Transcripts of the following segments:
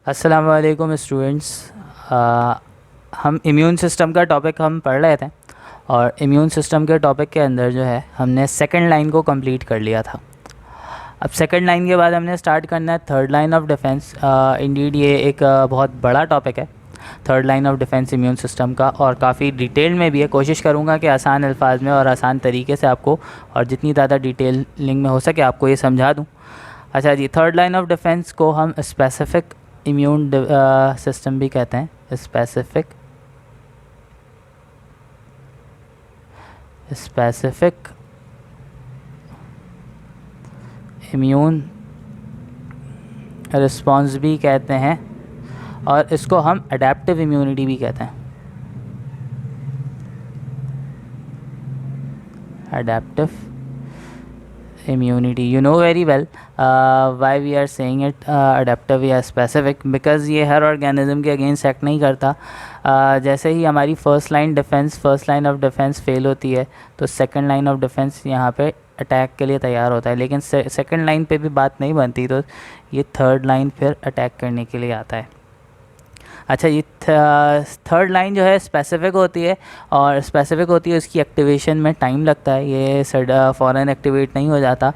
अस्सलाम वालेकुम स्टूडेंट्स। हम इम्यून सिस्टम का टॉपिक हम पढ़ रहे थे और इम्यून सिस्टम के टॉपिक के अंदर जो है हमने सेकंड लाइन को कंप्लीट कर लिया था। अब सेकंड लाइन के बाद हमने स्टार्ट करना है third line of defence. Indeed ये एक बहुत बड़ा टॉपिक है, third line of defence immune system का, और काफ़ी डिटेल में भी है। कोशिश करूँगा कि आसान अल्फाज में और आसान तरीके से आपको, और जितनी ज़्यादा डिटेलिंग में हो सके आपको ये समझा दूँ। अच्छा जी, थर्ड लाइन ऑफ डिफेंस को हम स्पेसिफिक इम्यून सिस्टम भी कहते हैं। स्पेसिफिक इम्यून रिस्पॉन्स भी कहते हैं, और इसको हम अडेप्टिव इम्यूनिटी भी कहते हैं। Adaptive immunity, you know very well why we are saying it adaptive या specific, because ये हर organism के अगेंस्ट एक्ट नहीं करता। जैसे ही हमारी first line of defence fail होती है तो सेकंड लाइन ऑफ डिफेंस यहाँ पे अटैक के लिए तैयार होता है, लेकिन सेकंड लाइन पे भी बात नहीं बनती तो ये थर्ड लाइन फिर अटैक करने के लिए आता है। अच्छा, ये थर्ड लाइन जो है स्पेसिफिक होती है, और स्पेसिफिक होती है उसकी एक्टिवेशन में टाइम लगता है, ये फ़ौरन एक्टिवेट नहीं हो जाता।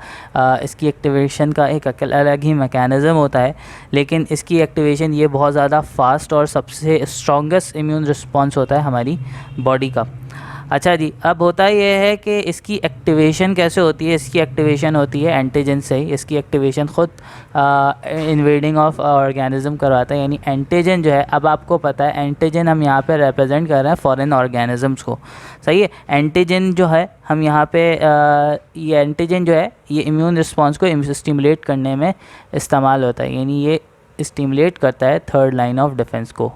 इसकी एक्टिवेशन का एक अलग ही मैकेनिज़्म होता है, लेकिन इसकी एक्टिवेशन ये बहुत ज़्यादा फास्ट और सबसे स्ट्रॉन्गेस्ट इम्यून रिस्पॉन्स होता है हमारी बॉडी का। अच्छा जी, अब होता ये है कि इसकी एक्टिवेशन कैसे होती है। इसकी एक्टिवेशन होती है एंटीजन से ही। इसकी एक्टिवेशन ख़ुद इन्वेडिंग ऑफ ऑर्गेनिज्म करवाता है, यानी एंटीजन जो है, अब आपको पता है एंटीजन हम यहाँ पे रिप्रेजेंट कर रहे हैं फॉरेन ऑर्गेनिजम्स को, सही है। एंटीजन जो है हम यहाँ पे ये एंटीजन जो है ये इम्यून रिस्पॉन्स को स्टिमुलेट करने में इस्तेमाल होता है, यानी ये स्टिमुलेट करता है थर्ड लाइन ऑफ डिफेंस को।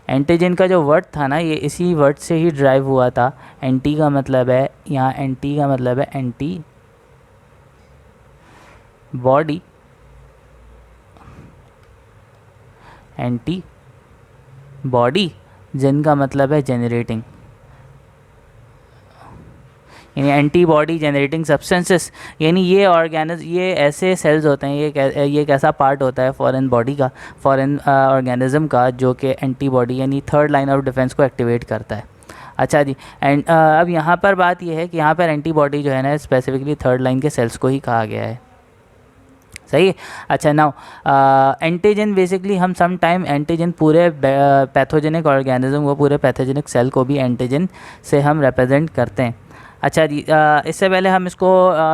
एंटीजन का जो वर्ड था ना, ये इसी वर्ड से ही ड्राइव हुआ था। एंटी का मतलब है, यहाँ एंटी का मतलब है एंटी बॉडी, एंटी बॉडी, जिनका मतलब है जनरेटिंग, यानी एंटीबॉडी जनरेटिंग सब्सटेंसेस, यानी ये ऐसे सेल्स होते हैं, ये एक ऐसा पार्ट होता है फॉरेन बॉडी का, फॉरेन ऑर्गेनिज्म का, जो कि एंटीबॉडी यानी थर्ड लाइन ऑफ डिफेंस को एक्टिवेट करता है। अच्छा जी, एंड अब यहाँ पर बात ये है कि यहाँ पर एंटीबॉडी जो है ना स्पेसिफिकली थर्ड लाइन के सेल्स को ही कहा गया है, सही है। अच्छा, नाउ एंटीजन बेसिकली हम सम टाइम एंटीजन पूरे पैथोजेनिक ऑर्गेनिज्म को, पूरे पैथोजेनिक सेल को भी एंटीजन से हम रिप्रेजेंट करते हैं। अच्छा जी, इससे पहले हम इसको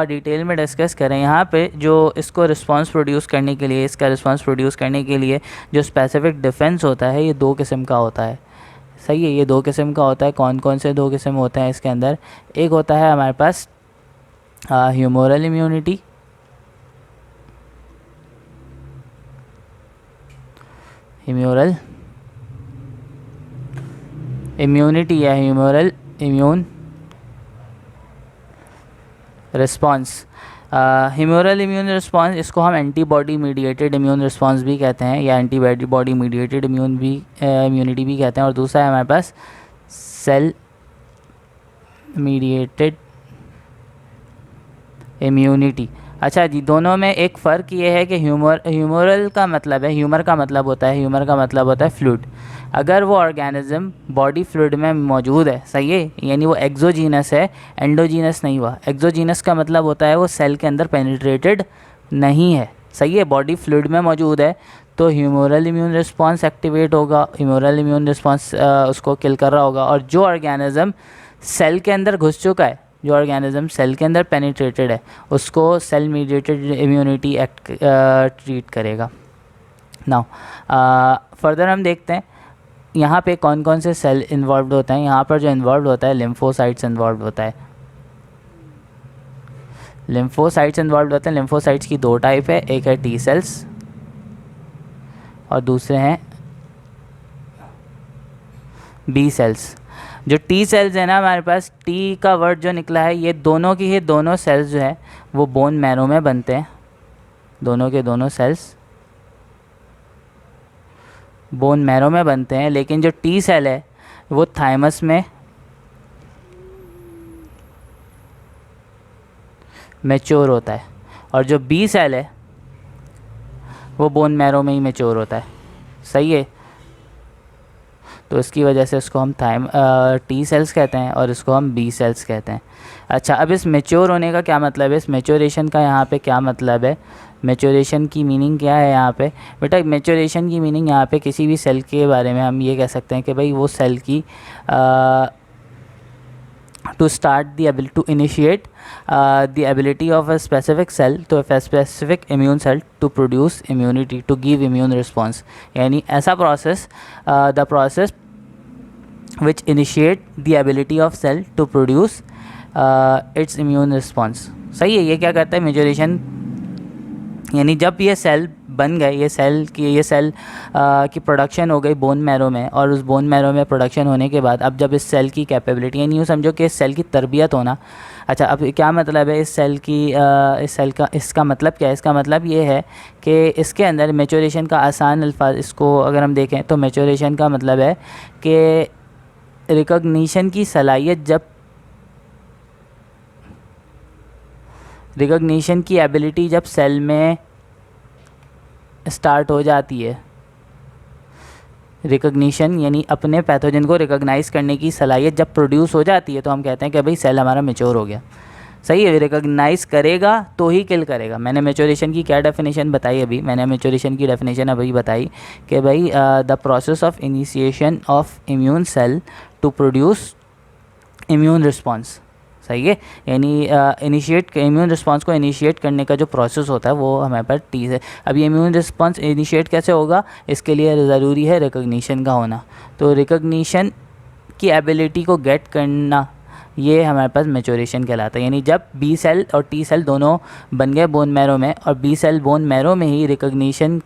डिटेल में डिस्कस करें। यहाँ पे जो इसको रिस्पांस प्रोड्यूस करने के लिए, इसका रिस्पांस प्रोड्यूस करने के लिए जो स्पेसिफिक डिफेंस होता है, ये दो किस्म का होता है, सही है। ये दो किस्म का होता है। कौन कौन से दो किस्म होते हैं इसके अंदर? एक होता है हमारे पास ह्यूमोरल इम्यूनिटी, ह्यूमोरल इम्यूनिटी या humoral immune response. Humoral immune response, इसको हम एंटीबॉडी मीडिएटेड इम्यून रिस्पॉन्स भी कहते हैं, या एंटीबॉडी मीडिएटेड इम्यूनिटी भी कहते हैं। और दूसरा है हमारे पास सेल मीडिएटेड इम्यूनिटी। अच्छा जी, दोनों में एक फ़र्क ये है कि ह्यूमर का मतलब होता है फ्लूइड। अगर वो ऑर्गेनिज्म बॉडी फ्लूइड में मौजूद है, सही है, यानी वो एक्सोजीनस है, एंडोजीनस नहीं हुआ। एक्सोजीनस का मतलब होता है वो सेल के अंदर पेनिट्रेटेड नहीं है, सही है, बॉडी फ्लूइड में मौजूद है, तो ह्यूमोरल इम्यून रिस्पॉन्स एक्टिवेट होगा, ह्यूमोरल इम्यून रिस्पॉन्स उसको किल कर रहा होगा। और जो ऑर्गेनिज्म सेल के अंदर घुस चुका है, जो ऑर्गेनिज्म सेल के अंदर पेनिट्रेटेड है, उसको सेल मीडिएटेड इम्यूनिटी ट्रीट करेगा। नाउ फर्दर हम देखते हैं यहाँ पे कौन कौन से सेल इन्वॉल्व होते हैं। यहाँ पर जो इन्वॉल्व होता है लिम्फोसाइट्स इन्वॉल्व होता है। लिम्फोसाइट्स इन्वॉल्व होते हैं। लिम्फोसाइट्स की दो टाइप है, एक है टी सेल्स और दूसरे हैं बी सेल्स। जो टी सेल्स है ना, हमारे पास टी का वर्ड जो निकला है, ये दोनों सेल्स जो है वो बोन मैरो में बनते हैं। दोनों के दोनों सेल्स बोन मैरो में बनते हैं, लेकिन जो टी सेल है वो थाइमस में मैच्योर होता है, और जो बी सेल है वो बोन मैरो में ही मेच्योर होता है। सही है, तो इसकी वजह से इसको हम टी सेल्स कहते हैं और इसको हम बी सेल्स कहते हैं। अच्छा, अब इस मेच्योर होने का क्या मतलब है, इस मेच्योरेशन का यहाँ पे क्या मतलब है, मेच्योरेशन की मीनिंग क्या है यहाँ पे? बेटा मेच्योरेशन की मीनिंग यहाँ पे किसी भी सेल के बारे में हम ये कह सकते हैं कि भाई वो सेल की to start the ability to initiate the ability of a specific cell to a specific immune cell to produce immunity, to give immune response। यानी ऐसा process, the process which initiate the ability of cell to produce its immune response। सही है, ये क्या करता है maturation, यानी जब ये सेल बन गए, ये सेल की प्रोडक्शन हो गई बोन मैरो में, और उस बोन मैरो में प्रोडक्शन होने के बाद अब जब इस सेल की कैपेबिलिटी, यानी यूँ समझो कि इस सेल की तरबियत होना। अच्छा, अब क्या मतलब है इस सेल का, इसका मतलब क्या है? इसका मतलब ये है कि इसके अंदर मेच्योरेशन का आसान अल्फाज इसको अगर हम देखें तो मेच्योरेशन का मतलब है कि रिकॉग्निशन की सलाहियत, जब रिकॉग्निशन की एबिलिटी जब सेल में स्टार्ट हो जाती है, रिकॉग्निशन यानी अपने पैथोजन को रिकॉग्नाइज़ करने की सलाहियत जब प्रोड्यूस हो जाती है, तो हम कहते हैं कि भाई सेल हमारा मैच्योर हो गया। सही है, रिकॉग्नाइज़ करेगा तो ही किल करेगा। मैंने मैच्योरेशन की क्या डेफिनेशन बताई अभी, मैंने मैच्योरेशन की डेफिनेशन अभी बताई कि भाई the process of initiation of immune cell to produce immune response. सही है, यानी इम्यून रिस्पांस को इनिशिएट करने का जो प्रोसेस होता है वो हमारे पास टी से। अब ये इम्यून रिस्पांस इनिशिएट कैसे होगा, इसके लिए ज़रूरी है रिकॉग्निशन का होना। तो रिकॉग्निशन की एबिलिटी को गेट करना, ये हमारे पास मैच्योरेशन कहलाता है। यानी जब बी सेल और टी सेल दोनों बन गए बोन मैरो में, और बी सेल बोन मैरो में ही रिकॉग्निशन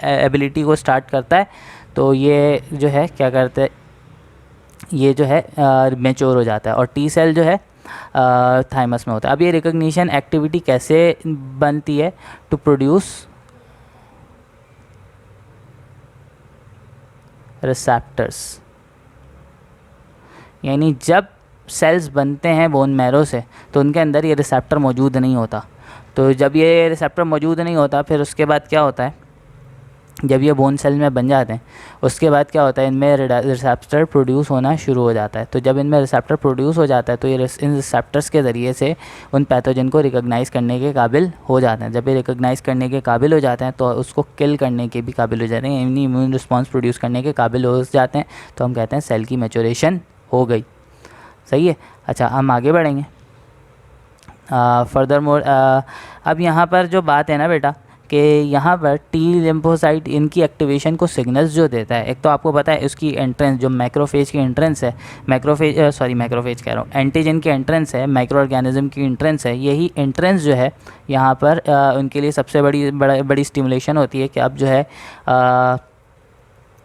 एबिलिटी को स्टार्ट करता है, तो ये जो है क्या करते हैं, ये जो है मैच्योर हो जाता है। और टी सेल जो है थाइमस में होता है। अब ये रिकॉग्निशन एक्टिविटी कैसे बनती है, टू प्रोड्यूस रिसेप्टर्स, यानी जब सेल्स बनते हैं बोन मैरो से तो उनके अंदर ये रिसेप्टर मौजूद नहीं होता। तो जब ये रिसेप्टर मौजूद नहीं होता, फिर उसके बाद क्या होता है, जब ये बोन सेल में बन जाते हैं उसके बाद क्या होता है, इनमें रिसेप्टर प्रोड्यूस होना शुरू हो जाता है। तो जब इनमें रिसेप्टर प्रोड्यूस हो जाता है तो ये इन रिसेप्टर्स के ज़रिए से उन पैथोजन को रिकॉग्नाइज़ करने के काबिल हो जाते हैं। जब ये रिकॉग्नाइज़ करने के काबिल हो जाते हैं तो उसको किल करने के भी काबिल हो जाते हैं, यानी इम्यून रिस्पॉन्स प्रोड्यूस करने के काबिल हो जाते हैं। तो हम कहते हैं सेल की मैच्योरेशन हो गई। सही है। अच्छा, हम आगे बढ़ेंगे। फर्दर मोर अब यहाँ पर जो बात है ना बेटा, कि यहाँ पर टी लिम्फोसाइट इनकी एक्टिवेशन को सिग्नल्स जो देता है, एक तो आपको पता है उसकी एंट्रेंस, जो मैक्रोफेज की एंट्रेंस है, मैक्रोफेज कह रहा हूँ, एंटीजन की एंट्रेंस है, माइक्रो ऑर्गेनिज्म की एंट्रेंस है। यही एंट्रेंस जो है यहाँ पर उनके लिए सबसे बड़ी स्टिमुलेशन होती है कि अब जो है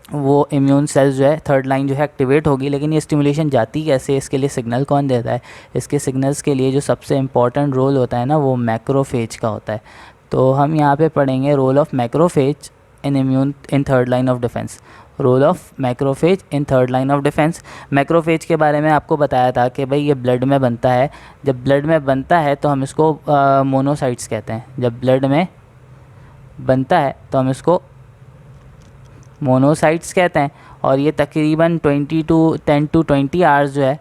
वो इम्यून सेल्स जो है थर्ड लाइन जो है एक्टिवेट होगी। लेकिन ये स्टिमुलेशन जाती कैसे, इसके लिए सिग्नल कौन देता है? इसके सिग्नल्स के लिए जो सबसे इम्पॉर्टेंट रोल होता है ना, वो मैक्रोफेज का होता है। तो हम यहाँ पे पढ़ेंगे role of macrophage in third line of defence. Role of macrophage in third line of defence. Macrophage के बारे में आपको बताया था कि भाई ये ब्लड में बनता है। जब ब्लड में बनता है तो हम इसको मोनोसाइट्स कहते हैं। जब ब्लड में बनता है तो हम इसको मोनोसाइट्स कहते हैं। और ये तकरीबन 10 to 20 आवर्स जो है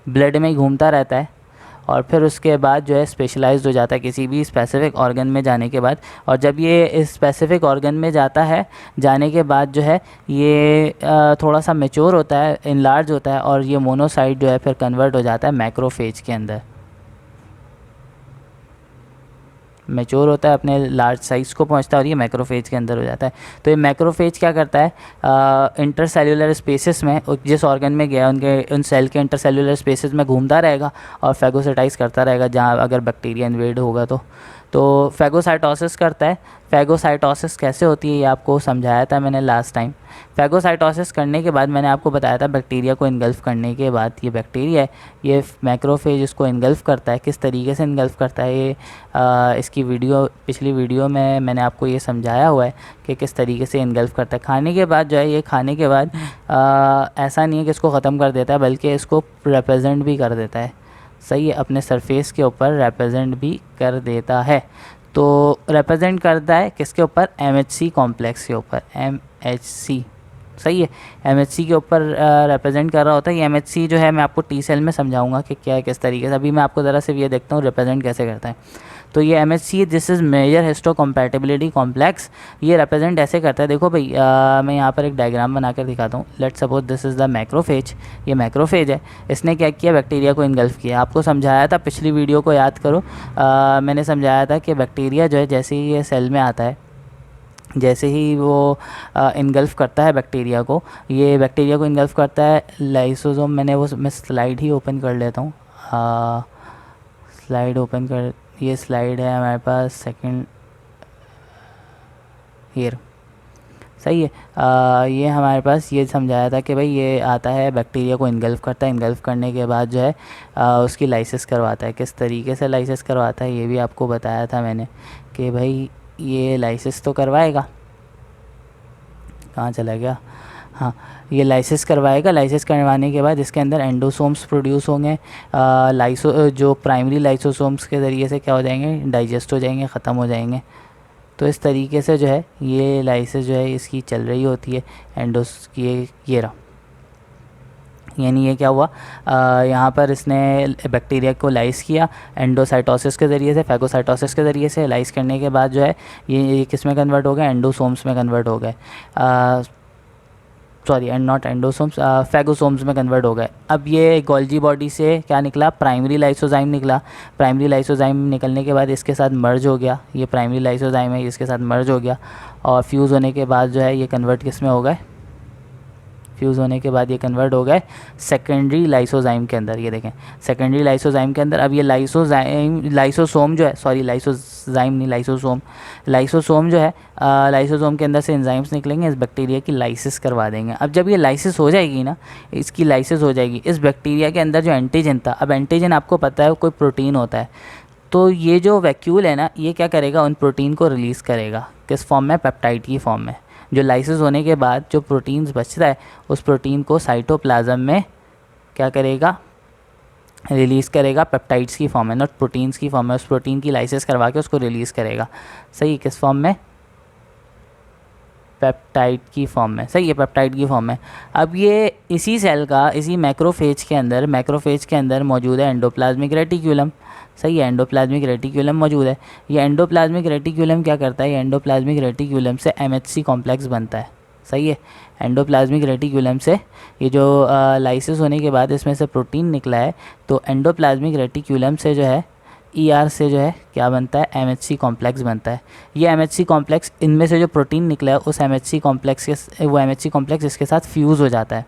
ब्लड में घूमता रहता है, और फिर उसके बाद जो है स्पेशलाइज्ड हो जाता है किसी भी स्पेसिफिक ऑर्गन में जाने के बाद। और जब ये इस स्पेसिफिक ऑर्गन में जाता है, जाने के बाद जो है ये थोड़ा सा मैच्योर होता है, इनलार्ज होता है, और ये मोनोसाइट जो है फिर कन्वर्ट हो जाता है मैक्रोफेज के अंदर। मैच्योर होता है, अपने लार्ज साइज़ को पहुंचता है, और ये मैक्रोफेज के अंदर हो जाता है। तो ये मैक्रोफेज क्या करता है, इंटरसेल्युलर स्पेसेस में जिस ऑर्गन में गया उन सेल के इंटरसेल्युलर स्पेसेस में घूमता रहेगा और फैगोसाइटाइज करता रहेगा, जहाँ अगर बैक्टीरिया इन्वेड होगा तो फैगोसाइटोसिस करता है। फैगोसाइटोसिस कैसे होती है ये आपको समझाया था मैंने लास्ट टाइम। फैगोसाइटोसिस करने के बाद मैंने आपको बताया था बैक्टीरिया को इनगल्फ करने के बाद ये बैक्टीरिया है, ये मैक्रोफेज इसको इनगल्फ करता है। किस तरीके से इनगल्फ करता है ये इसकी पिछली वीडियो में मैंने आपको ये समझाया हुआ है कि किस तरीके से इनगल्फ करता है। खाने के बाद जो है, ये खाने के बाद ऐसा नहीं है कि इसको ख़त्म कर देता है, बल्कि इसको रिप्रेजेंट भी कर देता है। सही है, अपने सरफेस के ऊपर रिप्रेजेंट भी कर देता है। तो रिप्रेजेंट करता है किसके ऊपर, MHC कॉम्प्लेक्स के ऊपर, MHC, सही है, MHC के ऊपर रिप्रेजेंट कर रहा होता है। ये MHC जो है मैं आपको टी सेल में समझाऊंगा कि क्या है किस तरीके से। अभी मैं आपको ज़रा सिर्फ ये देखता हूँ रिप्रेजेंट कैसे करता है। तो ये MHC this is major histocompatibility complex, ये रिप्रेजेंट ऐसे करता है। देखो भाई मैं यहाँ पर एक डायग्राम बना कर दिखाता हूँ। Let's suppose this is the macrophage, ये मैक्रोफेज है, इसने क्या किया, बैक्टीरिया को इनगल्फ किया। आपको समझाया था, पिछली वीडियो को याद करो, मैंने समझाया था कि बैक्टीरिया जो है जैसे ही ये सेल में आता है, जैसे ही वो इनगल्फ करता है बैक्टीरिया को, ये बैक्टीरिया को इनगल्फ करता है लाइसोसोम, मैं स्लाइड ही ओपन कर लेता हूँ, स्लाइड ओपन कर, ये स्लाइड है हमारे पास सेकंड ईयर, सही है। ये हमारे पास ये समझाया था कि भाई ये आता है बैक्टीरिया को इनगल्फ करता है, इनगल्फ करने के बाद जो है उसकी लाइसिस करवाता है। किस तरीके से लाइसिस करवाता है ये भी आपको बताया था मैंने कि भाई ये लाइसिस तो करवाएगा, कहाँ चला गया, हाँ, ये लाइसिस करवाएगा। लाइसिस करवाने के बाद इसके अंदर एंडोसोम्स प्रोड्यूस होंगे, जो प्राइमरी लाइसोसोम्स के ज़रिए से क्या हो जाएंगे, डाइजेस्ट हो जाएंगे, ख़त्म हो जाएंगे। तो इस तरीके से जो है ये लाइसिस जो है इसकी चल रही होती है एंडोस की, ये रहा, यानी ये क्या हुआ, यहाँ पर इसने बैक्टीरिया को लाइस किया एंडोसाइटोसिस के ज़रिए से, फैगोसाइटोसिस के ज़रिए से। लाइस करने के बाद जो है ये किस में कन्वर्ट हो गए, एंडोसोम्स में कन्वर्ट हो गए, सॉरी एंड नॉट एंडोसोम्स, फैगोसोम्स में कन्वर्ट हो गए। अब ये गोल्जी बॉडी से क्या निकला, प्राइमरी लाइसोजाइम निकला। प्राइमरी लाइसोजाइम निकलने के बाद इसके साथ मर्ज हो गया, ये प्राइमरी लाइसोजाइम है, इसके साथ मर्ज हो गया और फ्यूज़ होने के बाद जो है ये कन्वर्ट किस में हो गए, फ्यूज़ होने के बाद ये कन्वर्ट हो गए सेकेंडरी लाइसोजाइम के अंदर। ये देखें सेकेंडरी लाइसोजाइम के अंदर। अब ये लाइसोसोम जो है, सॉरी लाइसोजाइम नहीं, लाइसोसोम जो है, लाइसोसोम के अंदर से एंजाइम्स निकलेंगे, इस बैक्टीरिया की लाइसिस करवा देंगे। अब जब ये लाइसिस हो जाएगी ना, इसकी लाइसिस हो जाएगी, इस बैक्टीरिया के अंदर जो एंटीजन था, अब एंटीजन आपको पता है कोई प्रोटीन होता है, तो ये जो वैक्यूल है ना, ये क्या करेगा, उन प्रोटीन को रिलीज़ करेगा, किस फॉर्म में, पेप्टाइड की फॉर्म में। जो लाइसिस होने के बाद जो प्रोटीन्स बचता है, उस प्रोटीन को साइटोप्लाज्म में क्या करेगा, रिलीज़ करेगा, पेप्टाइड्स की फॉर्म में, नॉट प्रोटीन्स की फॉर्म में। उस प्रोटीन की लाइसिस करवा के उसको रिलीज़ करेगा, सही, किस फॉर्म में, पेप्टाइड की फॉर्म में, सही है, पेप्टाइड की फॉर्म में। अब ये इसी सेल का, इसी मैक्रोफेज के अंदर मौजूद है एंडोप्लाज्मिक रेटिक्यूलम, सही है, एंडोप्लाज्मिक रेटिक्यूलम मौजूद है। ये एंडोप्लाज्मिक रेटिक्यूलम क्या करता है, ये एंडोप्लाज्मिक रेटिक्यूलम से MHC कॉम्प्लेक्स बनता है, सही है। एंडोप्लाज्मिक रेटिक्यूलम से ये जो लाइसिस होने के बाद इसमें से प्रोटीन निकला है, तो एंडोप्लाज्मिक रेटिक्यूलम से जो है ER से जो है क्या बनता है, MHC कॉम्प्लेक्स बनता है। ये MHC कॉम्प्लेक्स, इनमें से जो प्रोटीन निकला है उस MHC कॉम्प्लेक्स के, वो MHC कॉम्प्लेक्स इसके साथ फ्यूज़ हो जाता है,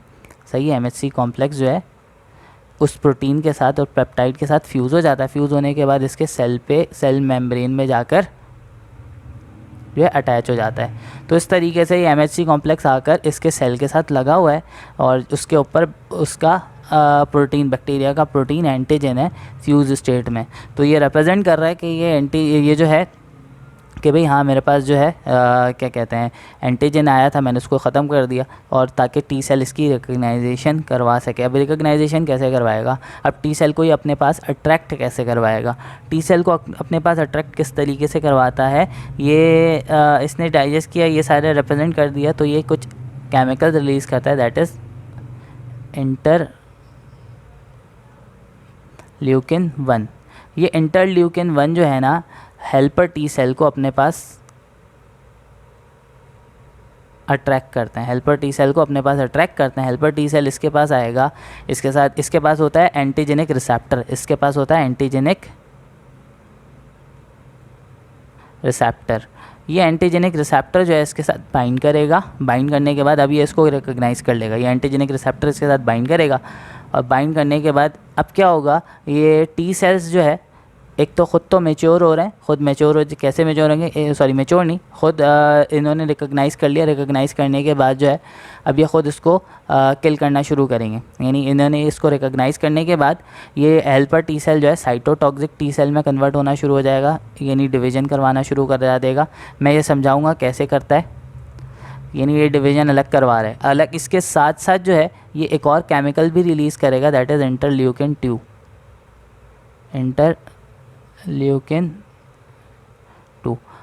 सही है। MHC कॉम्प्लेक्स जो है उस प्रोटीन के साथ और पेप्टाइड के साथ फ्यूज़ हो जाता है। फ्यूज़ होने के बाद इसके सेल मेम्ब्रेन में जाकर जो है अटैच हो जाता है। तो इस तरीके से ये MHC कॉम्प्लेक्स आकर इसके सेल के साथ लगा हुआ है और उसके ऊपर उसका प्रोटीन, बैक्टीरिया का प्रोटीन एंटीजन है फ्यूज स्टेट में। तो ये रिप्रेजेंट कर रहा है कि ये जो है कि भाई हाँ मेरे पास जो है क्या कहते हैं, एंटीजन आया था, मैंने उसको ख़त्म कर दिया, और ताकि टी सेल इसकी रिकग्नाइजेशन करवा सके। अब रिकग्नाइजेशन कैसे करवाएगा, अब टी सेल को ये अपने पास अट्रैक्ट कैसे करवाएगा, टी सेल को अपने पास अट्रैक्ट किस तरीके से करवाता है, ये इसने डाइजेस्ट किया, ये सारे रिप्रेजेंट कर दिया, तो ये कुछ केमिकल रिलीज़ करता है, दैट इज़ इंटरल्यूकिन 1। ये इंटरल्यूकिन 1 जो है ना, हेल्पर टी सेल को अपने पास अट्रैक्ट करते हैं, हेल्पर टी सेल को अपने पास अट्रैक्ट करते हैं। हेल्पर टी सेल इसके पास आएगा, इसके साथ इसके पास होता है एंटीजेनिक रिसेप्टर, इसके पास होता है एंटीजेनिक रिसेप्टर। ये एंटीजेनिक रिसेप्टर जो है इसके साथ बाइंड करेगा, बाइंड करने के बाद अब ये इसको रिकग्नाइज़ कर लेगा, ये एंटीजेनिक रिसेप्टर इसके साथ बाइंड करेगा, और बाइंड करने के बाद अब क्या होगा, ये टी सेल्स जो है एक तो ख़ुद तो मैच्योर हो रहे हैं, खुद मैच्योर हो, कैसे मैच्योर होंगे, सॉरी मैच्योर नहीं, खुद इन्होंने रिकग्नाइज़ कर लिया, रिकग्नाइज़ करने के बाद जो है अब ये ख़ुद इसको किल करना शुरू करेंगे। यानी इन्होंने इसको रिकग्नाइज़ करने के बाद ये हेल्पर टी सेल जो है साइटोटॉक्सिक टी सेल में कन्वर्ट होना शुरू हो जाएगा, यानी डिवीज़न करवाना शुरू कर देगा। मैं ये समझाऊँगा कैसे करता है, यानी ये डिवीज़न अलग करवा रहा है अलग। इसके साथ साथ जो है ये एक और केमिकल भी रिलीज़ करेगा, दैट इज़ इंटरल्यूकिन 2।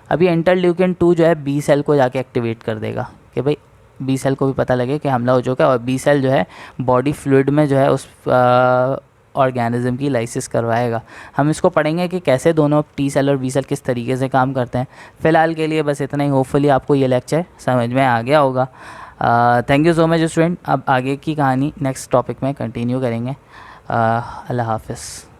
अभी इंटरल्यूकिन 2 जो है बी सेल को जाके एक्टिवेट कर देगा कि भाई बी सेल को भी पता लगे कि हमला हो चुका है, और बी सेल जो है बॉडी फ्लूइड में जो है उस ऑर्गेनिज्म की लाइसिस करवाएगा। हम इसको पढ़ेंगे कि कैसे दोनों टी सेल और बी सेल किस तरीके से काम करते हैं। फ़िलहाल के लिए बस इतना ही। होपफुली आपको ये लेक्चर समझ में आ गया होगा। Thank you so much student. अब आगे की कहानी नेक्स्ट टॉपिक में कंटिन्यू करेंगे। अल्लाह हाफ़िज़।